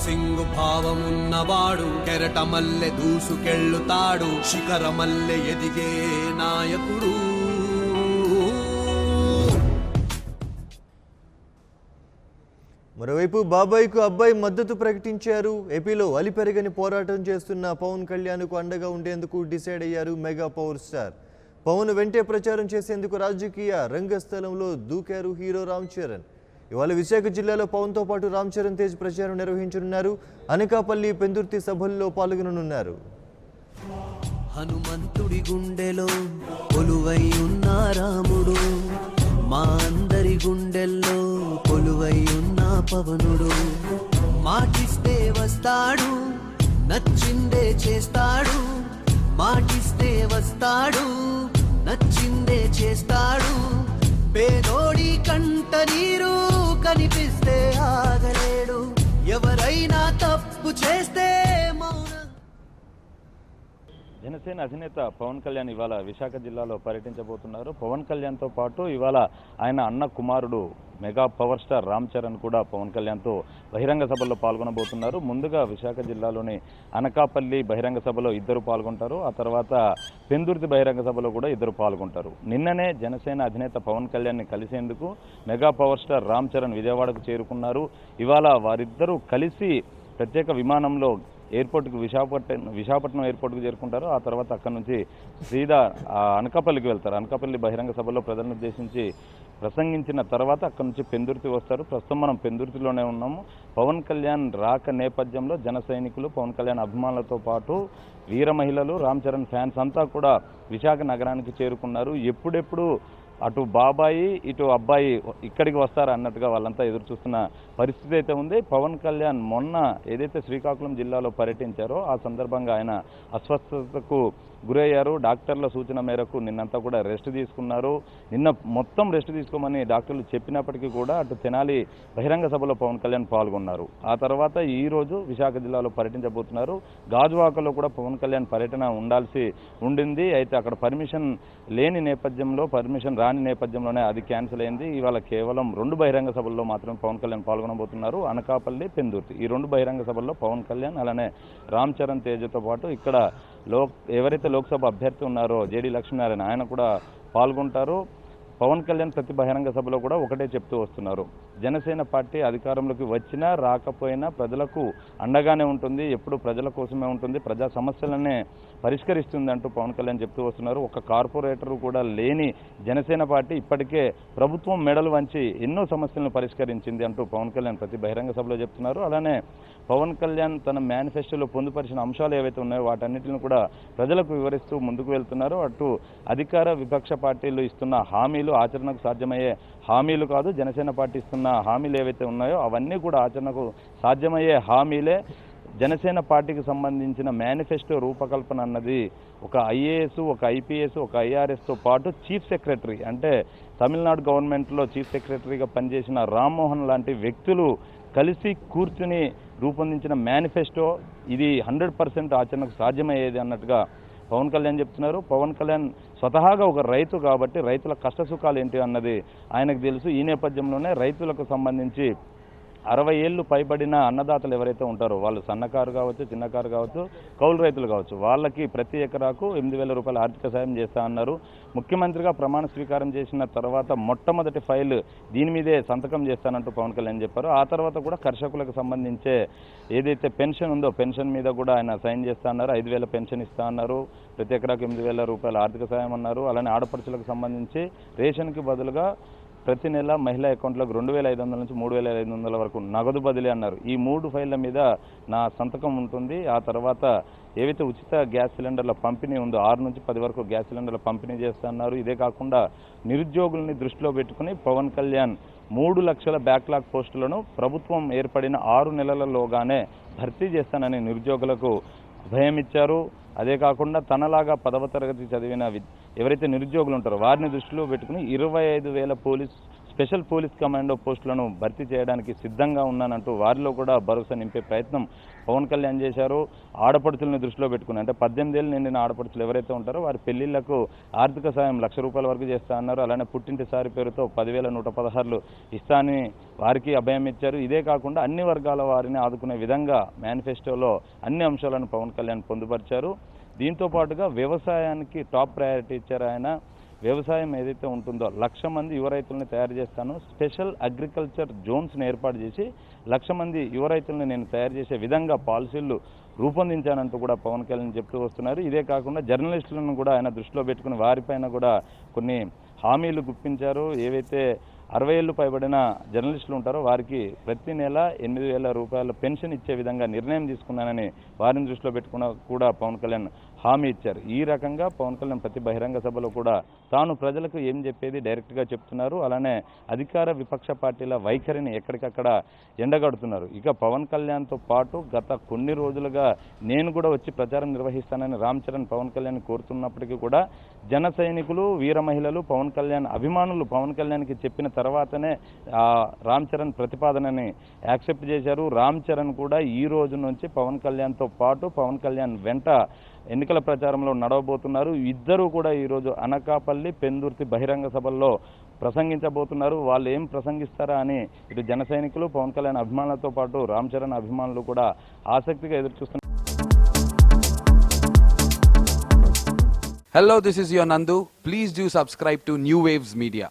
Boxing భావమున్నవాడు కెరటమల్లె దూసుకెళ్ళుతాడు శిఖరమల్లె ఎదిగే నాయకుడు. మరోవైపు బాబాయ్కు అబ్బాయి మద్దతు ప్రకటించారు. ఏపీలో అలిపెరగని పోరాటం చేస్తున్న పవన్ కళ్యాణ్కు అండగా ఉండేందుకు డిసైడ్ అయ్యారు మెగా పవర్ స్టార్. పవన్ వెంటే ప్రచారం చేసేందుకు రాజకీయ రంగస్థలంలో దూకారు హీరో రామ్ చరణ్. ఇవాళ విశాఖ జిల్లాలో పవన్తో పాటు రామ్ చరణ్ తేజ్ ప్రచారం నిర్వహించనున్నారు. అనకాపల్లి, పెందుర్తి సభల్లో పాల్గొననున్నారు. హనుమంతుడి గుండెలో కొలువై ఉన్న రాముడు, మా అందరి గుండెల్లో కొలువై ఉన్న పవనుడు. మాటిస్తే వస్తాడు, నచ్చిందే చేస్తాడు. మాటిస్తే వస్తాడు, నచ్చిందే చేస్తాడు. పేదోడి కంట నీరు కనిపిస్తే ఆగలేడు, ఎవరైనా తప్పు చేస్తే మౌన. జనసేన అధినేత పవన్ కళ్యాణ్ ఇవాళ విశాఖ జిల్లాలో పర్యటించబోతున్నారు. పవన్ కళ్యాణ్తో పాటు ఇవాళ ఆయన అన్న కుమారుడు mega power star Ram Charan కూడా పవన్ కళ్యాణ్తో బహిరంగ సభలో పాల్గొనబోతున్నారు. ముందుగా విశాఖ జిల్లాలోని అనకాపల్లి బహిరంగ సభలో ఇద్దరు పాల్గొంటారు. ఆ తర్వాత పెందుర్తి బహిరంగ సభలో కూడా ఇద్దరు పాల్గొంటారు. నిన్ననే జనసేన అధినేత పవన్ కళ్యాణ్ని కలిసేందుకు mega power star Ram Charan విజయవాడకు చేరుకున్నారు. ఇవాళ వారిద్దరూ కలిసి ప్రత్యేక విమానంలో ఎయిర్పోర్ట్కి విశాఖపట్నం ఎయిర్పోర్ట్కి చేరుకుంటారు. ఆ తర్వాత అక్కడి నుంచి సీదా అనకాపల్లికి వెళ్తారు. అనకాపల్లి బహిరంగ సభలో ప్రజలను ఉద్దేశించి ప్రసంగించిన తర్వాత అక్కడి నుంచి పెందుర్తి వస్తారు. ప్రస్తుతం మనం పెందుర్తిలోనే ఉన్నాము. పవన్ కళ్యాణ్ రాక నేపథ్యంలో జన సైనికులు, పవన్ కళ్యాణ్ అభిమానులతో పాటు వీర మహిళలు, రామ్ చరణ్ ఫ్యాన్స్ అంతా కూడా విశాఖ నగరానికి చేరుకున్నారు. ఎప్పుడెప్పుడు అటు బాబాయి ఇటు అబ్బాయి ఇక్కడికి వస్తారా అన్నట్టుగా వాళ్ళంతా ఎదురు చూస్తున్న పరిస్థితి అయితే ఉంది. పవన్ కళ్యాణ్ మొన్న ఏదైతే శ్రీకాకుళం జిల్లాలో పర్యటించారో ఆ సందర్భంగా ఆయన అస్వస్థతకు గురయ్యారు. డాక్టర్ల సూచన మేరకు నిన్నంతా కూడా రెస్ట్ తీసుకున్నారు. నిన్న మొత్తం రెస్ట్ తీసుకోమని డాక్టర్లు చెప్పినప్పటికీ కూడా అటు తెనాలి బహిరంగ సభలో పవన్ కళ్యాణ్ పాల్గొన్నారు. ఆ తర్వాత ఈరోజు విశాఖ జిల్లాలో పర్యటించబోతున్నారు. గాజువాకలో కూడా పవన్ కళ్యాణ్ పర్యటన ఉండాల్సి ఉండింది. అయితే అక్కడ పర్మిషన్ లేని నేపథ్యంలో, పర్మిషన్ రాని నేపథ్యంలోనే అది క్యాన్సిల్ అయింది. ఇవాళ కేవలం 2 బహిరంగ సభల్లో మాత్రమే పవన్ కళ్యాణ్ పాల్గొనబోతున్నారు. అనకాపల్లి, పెందుర్తి ఈ 2 బహిరంగ సభల్లో పవన్ కళ్యాణ్ అలానే రామ్ చరణ్ తేజ్తో పాటు ఇక్కడ ఎవరైతే లోక్సభ అభ్యర్థి ఉన్నారో జేడీ లక్ష్మీనారాయణ ఆయన కూడా పాల్గొంటారు. పవన్ కళ్యాణ్ ప్రతి బహిరంగ సభలో కూడా ఒకటే చెప్తూ వస్తున్నారు, జనసేన పార్టీ అధికారంలోకి వచ్చినా రాకపోయినా ప్రజలకు అండగానే ఉంటుంది, ఎప్పుడు ప్రజల కోసమే ఉంటుంది, ప్రజా సమస్యలనే పరిష్కరిస్తుంది అంటూ పవన్ కళ్యాణ్ చెప్తూ వస్తున్నారు. ఒక కార్పొరేటర్ కూడా లేని జనసేన పార్టీ ఇప్పటికే ప్రభుత్వం మెడలు వంచి ఎన్నో సమస్యలను పరిష్కరించింది అంటూ పవన్ కళ్యాణ్ ప్రతి బహిరంగ సభలో చెప్తున్నారు. అలానే పవన్ కళ్యాణ్ తన మేనిఫెస్టోలో పొందుపరిచిన అంశాలు ఏవైతే ఉన్నాయో వాటన్నిటిని కూడా ప్రజలకు వివరిస్తూ ముందుకు వెళ్తున్నారు. అటు అధికార విపక్ష పార్టీలు ఇస్తున్న హామీలు ఆచరణకు సాధ్యమయ్యే హామీలు కాదు, జనసేన పార్టీ ఇస్తున్న హామీలు ఏవైతే ఉన్నాయో అవన్నీ కూడా ఆచరణకు సాధ్యమయ్యే హామీలే. జనసేన పార్టీకి సంబంధించిన మేనిఫెస్టో రూపకల్పన అన్నది ఒక ఐఏఎస్, ఒక ఐపీఎస్, ఒక ఐఆర్ఎస్తో పాటు చీఫ్ సెక్రటరీ అంటే తమిళనాడు గవర్నమెంట్లో చీఫ్ సెక్రటరీగా పనిచేసిన రామ్మోహన్ లాంటి వ్యక్తులు కలిసి కూర్చుని రూపొందించిన మేనిఫెస్టో ఇది 100% ఆచరణకు సాధ్యమయ్యేది అన్నట్టుగా పవన్ కళ్యాణ్ చెప్తున్నారు. పవన్ కళ్యాణ్ స్వతహాగా ఒక రైతు కాబట్టి రైతుల కష్టసుఖాలు ఏంటి అన్నది ఆయనకు తెలుసు. ఈ నేపథ్యంలోనే రైతులకు సంబంధించి 60 ఏళ్ళు పైబడిన అన్నదాతలు ఎవరైతే ఉంటారో వాళ్ళు సన్నకారు కావచ్చు, చిన్నకారు కావచ్చు, కౌలు రైతులు కావచ్చు, వాళ్ళకి ప్రతి ఎకరాకు 8,000 రూపాయల ఆర్థిక సాయం చేస్తా అన్నారు. ముఖ్యమంత్రిగా ప్రమాణ స్వీకారం చేసిన తర్వాత మొట్టమొదటి ఫైల్ దీని మీదే సంతకం చేస్తానంటూ పవన్ కళ్యాణ్ చెప్పారు. ఆ తర్వాత కూడా కర్షకులకు సంబంధించే ఏదైతే పెన్షన్ ఉందో పెన్షన్ మీద కూడా ఆయన సైన్ చేస్తా అన్నారు. 5,000 పెన్షన్ ఇస్తా అన్నారు. ప్రతి ఎకరాకు 8,000 రూపాయల ఆర్థిక సాయం అన్నారు. అలానే ఆడపడుచులకు సంబంధించి రేషన్కి బదులుగా ప్రతి నెల మహిళా అకౌంట్లకు 2,500 నుంచి 3,500 వరకు నగదు బదిలీ అన్నారు. ఈ 3 ఫైళ్ల మీద నా సంతకం ఉంటుంది. ఆ తర్వాత ఏవైతే ఉచిత గ్యాస్ సిలిండర్ల పంపిణీ ఉందో 6 నుంచి 10 వరకు గ్యాస్ సిలిండర్ల పంపిణీ చేస్తున్నారు. ఇదే కాకుండా నిరుద్యోగుల్ని దృష్టిలో పెట్టుకుని పవన్ కళ్యాణ్ 3 లక్షల బ్యాక్లాగ్ పోస్టులను ప్రభుత్వం ఏర్పడిన 6 నెలలలోగానే భర్తీ చేస్తానని నిరుద్యోగులకు భయం ఇచ్చారు. అదే కాకుండా తనలాగా 10వ తరగతి చదివిన ఎవరైతే నిరుద్యోగులు ఉంటారో వారిని దృష్టిలో పెట్టుకుని 25,000 పోలీస్ స్పెషల్ పోలీస్ కమాండో పోస్టులను భర్తీ చేయడానికి సిద్ధంగా ఉన్నానంటూ వారిలో కూడా భరోసా నింపే ప్రయత్నం పవన్ కళ్యాణ్ చేశారు. ఆడపడుచులను దృష్టిలో పెట్టుకుని, అంటే 18 ఏళ్ళు నిండిన ఆడపడుచులు ఎవరైతే ఉంటారో వారి పెళ్లిళ్లకు ఆర్థిక సాయం ₹1,00,000 వరకు చేస్తా అన్నారు. అలానే పుట్టింటి సారి పేరుతో 10,116 ఇస్తా అని వారికి అభయం ఇచ్చారు. ఇదే కాకుండా అన్ని వర్గాల వారిని ఆదుకునే విధంగా మేనిఫెస్టోలో అన్ని అంశాలను పవన్ కళ్యాణ్ పొందుపరిచారు. దీంతో పాటుగా వ్యవసాయానికి టాప్ ప్రయారిటీ ఇచ్చారు ఆయన. వ్యవసాయం ఏదైతే ఉంటుందో 1,00,000 మంది యువ రైతులను తయారు చేస్తాను, స్పెషల్ అగ్రికల్చర్ జోన్స్ని ఏర్పాటు చేసి 1,00,000 మంది యువ రైతులను నేను తయారు చేసే విధంగా పాలసీలు రూపొందించానంటూ కూడా పవన్ కళ్యాణ్ చెప్తూ వస్తున్నారు. ఇదే కాకుండా జర్నలిస్టులను కూడా ఆయన దృష్టిలో పెట్టుకుని వారిపైన కూడా కొన్ని హామీలు గుప్పించారు. ఏవైతే 60 ఏళ్ళు పైబడిన జర్నలిస్టులు ఉంటారో వారికి ప్రతి నెల ₹8,000 పెన్షన్ ఇచ్చే విధంగా నిర్ణయం తీసుకున్నానని వారిని దృష్టిలో పెట్టుకున్న కూడా పవన్ కళ్యాణ్ హామీ ఇచ్చారు. ఈ రకంగా పవన్ కళ్యాణ్ ప్రతి బహిరంగ సభలో కూడా తాను ప్రజలకు ఏం చెప్పేది డైరెక్ట్గా చెప్తున్నారు. అలానే అధికార విపక్ష పార్టీల వైఖరిని ఎక్కడికక్కడ ఎండగడుతున్నారు. ఇక పవన్ కళ్యాణ్తో పాటు గత కొన్ని రోజులుగా నేను కూడా వచ్చి ప్రచారం నిర్వహిస్తానని రామ్ చరణ్ పవన్ కళ్యాణ్ కోరుతున్నప్పటికీ కూడా జన సైనికులు, వీర మహిళలు, పవన్ కళ్యాణ్ అభిమానులు పవన్ కళ్యాణ్కి చెప్పిన తర్వాతనే రామ్ చరణ్ ప్రతిపాదనని యాక్సెప్ట్ చేశారు. రామ్ చరణ్ కూడా ఈ రోజు నుంచి పవన్ కళ్యాణ్తో పాటు పవన్ కళ్యాణ్ వెంట ఎన్నికల ప్రచారంలో నడవబోతున్నారు. ఇద్దరు కూడా ఈరోజు అనకాపల్లి, పెందుర్తి బహిరంగ సభల్లో ప్రసంగించబోతున్నారు. వాళ్ళు ఏం ప్రసంగిస్తారా అని ఇటు జన సైనికులు, పవన్ కళ్యాణ్ అభిమానులతో పాటు రామ్ చరణ్ అభిమానులు కూడా ఆసక్తిగా ఎదురుచూస్తున్నారు. Hello, this is your Nandu. Please do subscribe to New Waves Media.